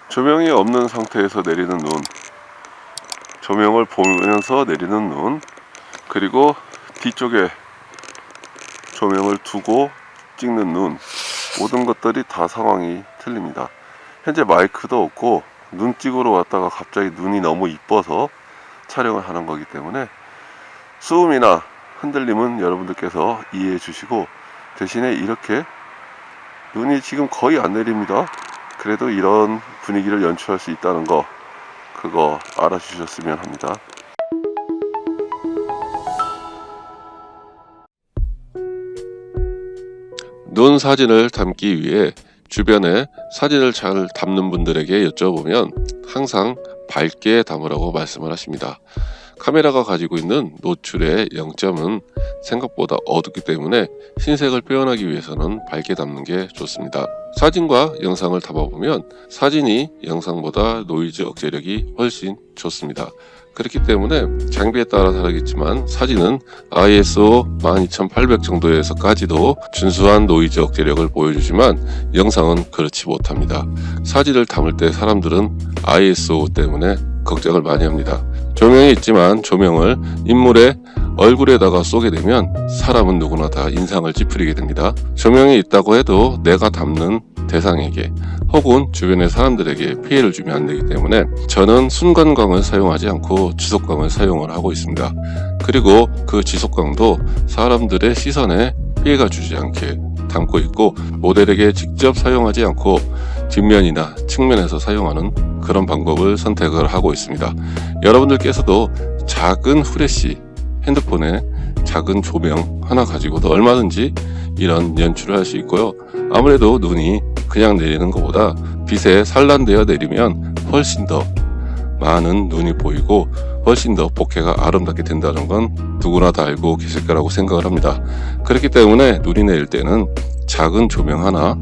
조명이 없는 상태에서 내리는 눈, 조명을 보면서 내리는 눈, 그리고 뒤쪽에 조명을 두고 찍는 눈, 모든 것들이 다 상황이 틀립니다. 현재 마이크도 없고 눈 찍으러 왔다가 갑자기 눈이 너무 이뻐서 촬영을 하는 거기 때문에 수음이나 흔들림은 여러분들께서 이해해 주시고, 대신에 이렇게 눈이 지금 거의 안 내립니다. 그래도 이런 분위기를 연출할 수 있다는 거, 그거 알아주셨으면 합니다. 눈 사진을 담기 위해 주변에 사진을 잘 담는 분들에게 여쭤보면 항상 밝게 담으라고 말씀을 하십니다. 카메라가 가지고 있는 노출의 0점은 생각보다 어둡기 때문에 흰색을 표현하기 위해서는 밝게 담는 게 좋습니다. 사진과 영상을 담아보면 사진이 영상보다 노이즈 억제력이 훨씬 좋습니다. 그렇기 때문에 장비에 따라 다르겠지만 사진은 ISO 12800 정도에서까지도 준수한 노이즈 억제력을 보여주지만 영상은 그렇지 못합니다. 사진을 담을 때 사람들은 ISO 때문에 걱정을 많이 합니다. 조명이 있지만 조명을 인물의 얼굴에다가 쏘게 되면 사람은 누구나 다 인상을 찌푸리게 됩니다. 조명이 있다고 해도 내가 담는 대상에게 혹은 주변의 사람들에게 피해를 주면 안 되기 때문에 저는 순간광을 사용하지 않고 지속광을 사용을 하고 있습니다. 그리고 그 지속광도 사람들의 시선에 피해가 주지 않게 담고 있고, 모델에게 직접 사용하지 않고 뒷면이나 측면에서 사용하는 그런 방법을 선택을 하고 있습니다. 여러분들께서도 작은 후레쉬, 핸드폰에 작은 조명 하나 가지고도 얼마든지 이런 연출을 할 수 있고요. 아무래도 눈이 그냥 내리는 것보다 빛에 산란되어 내리면 훨씬 더 많은 눈이 보이고 훨씬 더 bokeh가 아름답게 된다는 건 누구나 다 알고 계실 거라고 생각을 합니다. 그렇기 때문에 눈이 내릴 때는 작은 조명 하나,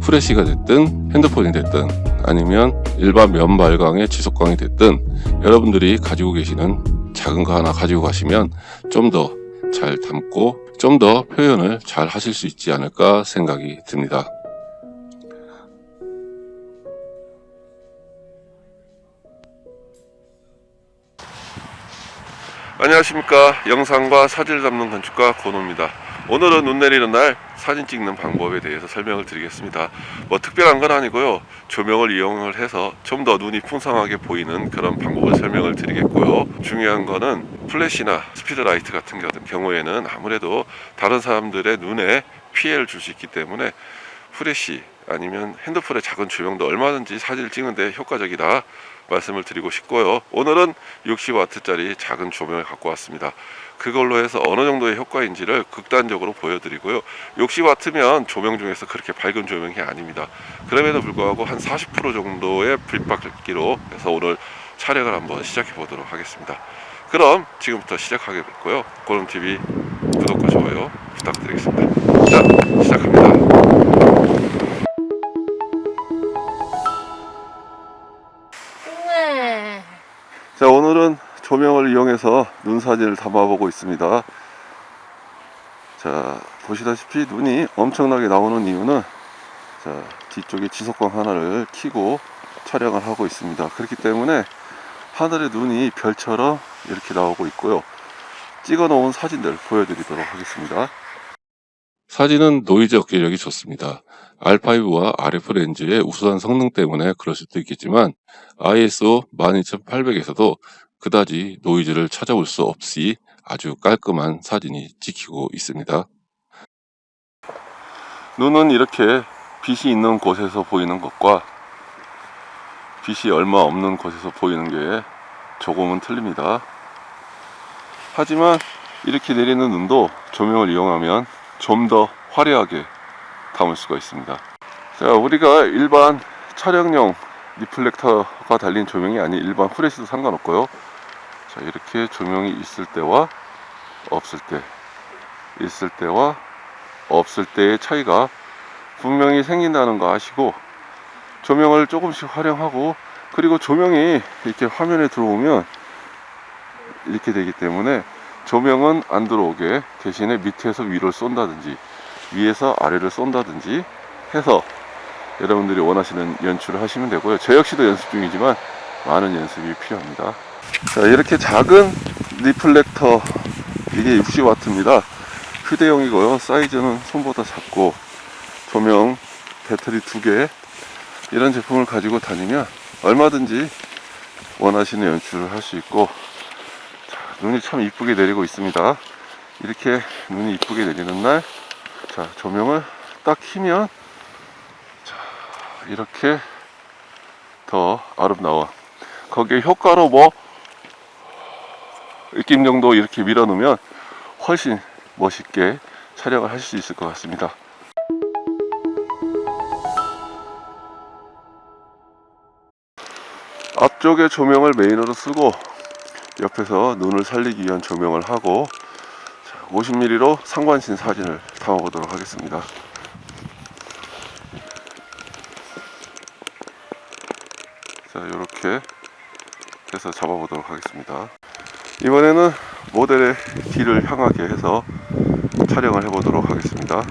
후레쉬가 됐든 핸드폰이 됐든 아니면 일반 면발광의 지속광이 됐든 여러분들이 가지고 계시는 작은 거 하나 가지고 가시면 좀 더 잘 담고 좀 더 표현을 잘 하실 수 있지 않을까 생각이 듭니다. 안녕하십니까. 영상과 사진을 담는 건축가 권호입니다. 오늘은 눈 내리는 날 사진 찍는 방법에 대해서 설명을 드리겠습니다. 뭐 특별한 건 아니고요. 조명을 이용을 해서 좀 더 눈이 풍성하게 보이는 그런 방법을 설명을 드리겠고요. 중요한 거는 플래시나 스피드라이트 같은 경우에는 아무래도 다른 사람들의 눈에 피해를 줄 수 있기 때문에 후레쉬 아니면 핸드폰의 작은 조명도 얼마든지 사진을 찍는데 효과적이다 말씀을 드리고 싶고요. 오늘은 60W짜리 작은 조명을 갖고 왔습니다. 그걸로 해서 어느 정도의 효과인지를 극단적으로 보여드리고요. 60W면 조명 중에서 그렇게 밝은 조명이 아닙니다. 그럼에도 불구하고 한 40% 정도의 빛받기로 해서 오늘 촬영을 한번 시작해 보도록 하겠습니다. 그럼 지금부터 시작하겠고요. 권호TV 구독과 좋아요 부탁드리겠습니다. 자, 시작합니다. 자, 오늘은 조명을 이용해서 눈 사진을 담아보고 있습니다. 자, 보시다시피 눈이 엄청나게 나오는 이유는 자, 뒤쪽에 지속광 하나를 켜고 촬영을 하고 있습니다. 그렇기 때문에 하늘에 눈이 별처럼 이렇게 나오고 있고요. 찍어 놓은 사진들 보여드리도록 하겠습니다. 사진은 노이즈 억제력이 좋습니다. R5와 RF 렌즈의 우수한 성능 때문에 그럴 수도 있겠지만 ISO 12800에서도 그다지 노이즈를 찾아올 수 없이 아주 깔끔한 사진이 찍히고 있습니다. 눈은 이렇게 빛이 있는 곳에서 보이는 것과 빛이 얼마 없는 곳에서 보이는 게 조금은 틀립니다. 하지만 이렇게 내리는 눈도 조명을 이용하면 좀 더 화려하게 담을 수가 있습니다. 자, 우리가 일반 촬영용 리플렉터가 달린 조명이 아닌 일반 후레쉬도 상관없고요. 자, 이렇게 조명이 있을 때와 없을 때, 있을 때와 없을 때의 차이가 분명히 생긴다는 거 아시고, 조명을 조금씩 활용하고, 그리고 조명이 이렇게 화면에 들어오면 이렇게 되기 때문에 조명은 안 들어오게 대신에 밑에서 위를 쏜다든지 위에서 아래를 쏜다든지 해서 여러분들이 원하시는 연출을 하시면 되고요. 저 역시도 연습 중이지만 많은 연습이 필요합니다. 자, 이렇게 작은 리플렉터, 이게 60W입니다. 휴대용이고요. 사이즈는 손보다 작고 조명, 배터리 2개, 이런 제품을 가지고 다니면 얼마든지 원하시는 연출을 할 수 있고, 자, 눈이 참 이쁘게 내리고 있습니다. 이렇게 눈이 이쁘게 내리는 날, 자, 조명을 딱 켜면, 자, 이렇게 더 아름다워. 거기에 효과로 뭐 느낌 정도 이렇게 밀어 놓으면 훨씬 멋있게 촬영을 할 수 있을 것 같습니다. 앞쪽에 조명을 메인으로 쓰고 옆에서 눈을 살리기 위한 조명을 하고 50mm로 상관신 사진을 담아보도록 하겠습니다. 자, 이렇게 해서 잡아보도록 하겠습니다. 이번에는 모델의 뒤를 향하게 해서 촬영을 해보도록 하겠습니다.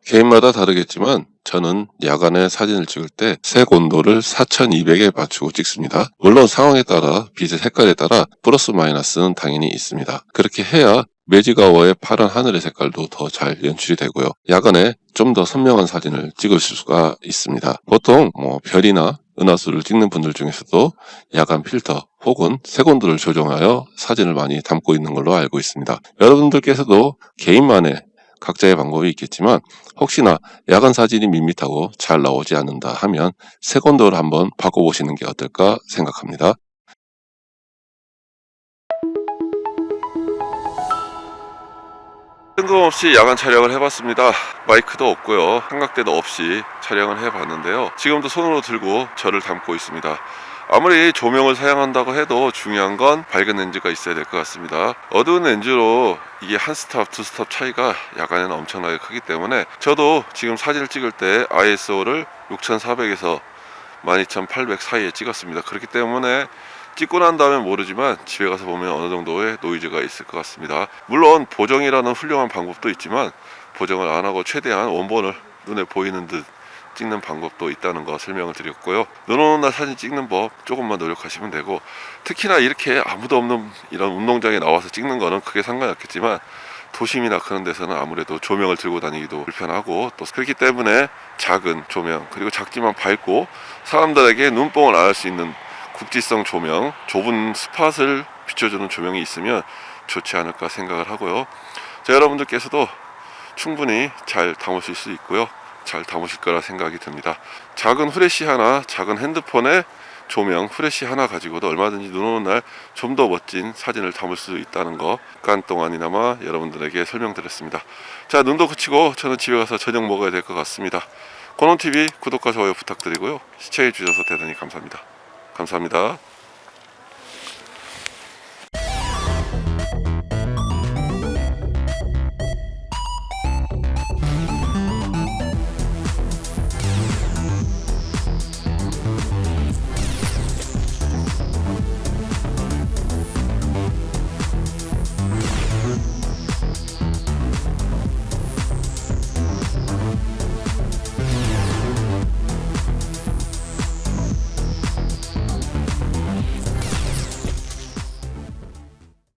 개인마다 다르겠지만 저는 야간에 사진을 찍을 때 색 온도를 4200에 맞추고 찍습니다. 물론 상황에 따라 빛의 색깔에 따라 플러스 마이너스는 당연히 있습니다. 그렇게 해야 매직아워의 파란 하늘의 색깔도 더 잘 연출이 되고요. 야간에 좀 더 선명한 사진을 찍을 수가 있습니다. 보통 별이나 은하수를 찍는 분들 중에서도 야간 필터 혹은 색 온도를 조정하여 사진을 많이 담고 있는 걸로 알고 있습니다. 여러분들께서도 개인만의 각자의 방법이 있겠지만 혹시나 야간 사진이 밋밋하고 잘 나오지 않는다 하면 색 온도를 한번 바꿔보시는 게 어떨까 생각합니다. 뜬금없이 야간 촬영을 해봤습니다. 마이크도 없고요, 삼각대도 없이 촬영을 해봤는데요. 지금도 손으로 들고 저를 담고 있습니다. 아무리 조명을 사용한다고 해도 중요한 건 밝은 렌즈가 있어야 될 것 같습니다. 어두운 렌즈로 이게 한 스탑, 두 스탑 차이가 야간에는 엄청나게 크기 때문에 저도 지금 사진을 찍을 때 ISO를 6400에서 12800 사이에 찍었습니다. 그렇기 때문에 찍고 난 다음에 모르지만 집에 가서 보면 어느 정도의 노이즈가 있을 것 같습니다. 물론 보정이라는 훌륭한 방법도 있지만 보정을 안 하고 최대한 원본을 눈에 보이는 듯 찍는 방법도 있다는 거 설명을 드렸고요. 눈 오는 날 사진 찍는 법 조금만 노력하시면 되고, 특히나 이렇게 아무도 없는 이런 운동장에 나와서 찍는 거는 크게 상관이 없겠지만 도심이나 그런 데서는 아무래도 조명을 들고 다니기도 불편하고, 또 그렇기 때문에 작은 조명, 그리고 작지만 밝고 사람들에게 눈뽕을 안 할 수 있는 국지성 조명, 좁은 스팟을 비춰주는 조명이 있으면 좋지 않을까 생각을 하고요. 자, 여러분들께서도 충분히 잘 담으실 수 있고요, 잘 담으실 거라 생각이 듭니다. 작은 후레쉬 하나, 작은 핸드폰에 조명, 후레쉬 하나 가지고도 얼마든지 눈 오는 날 좀 더 멋진 사진을 담을 수 있다는 거 잠깐 동안이나마 여러분들에게 설명드렸습니다. 자, 눈도 그치고 저는 집에 가서 저녁 먹어야 될 것 같습니다. 권원TV 구독과 좋아요 부탁드리고요. 시청해 주셔서 대단히 감사합니다. 감사합니다.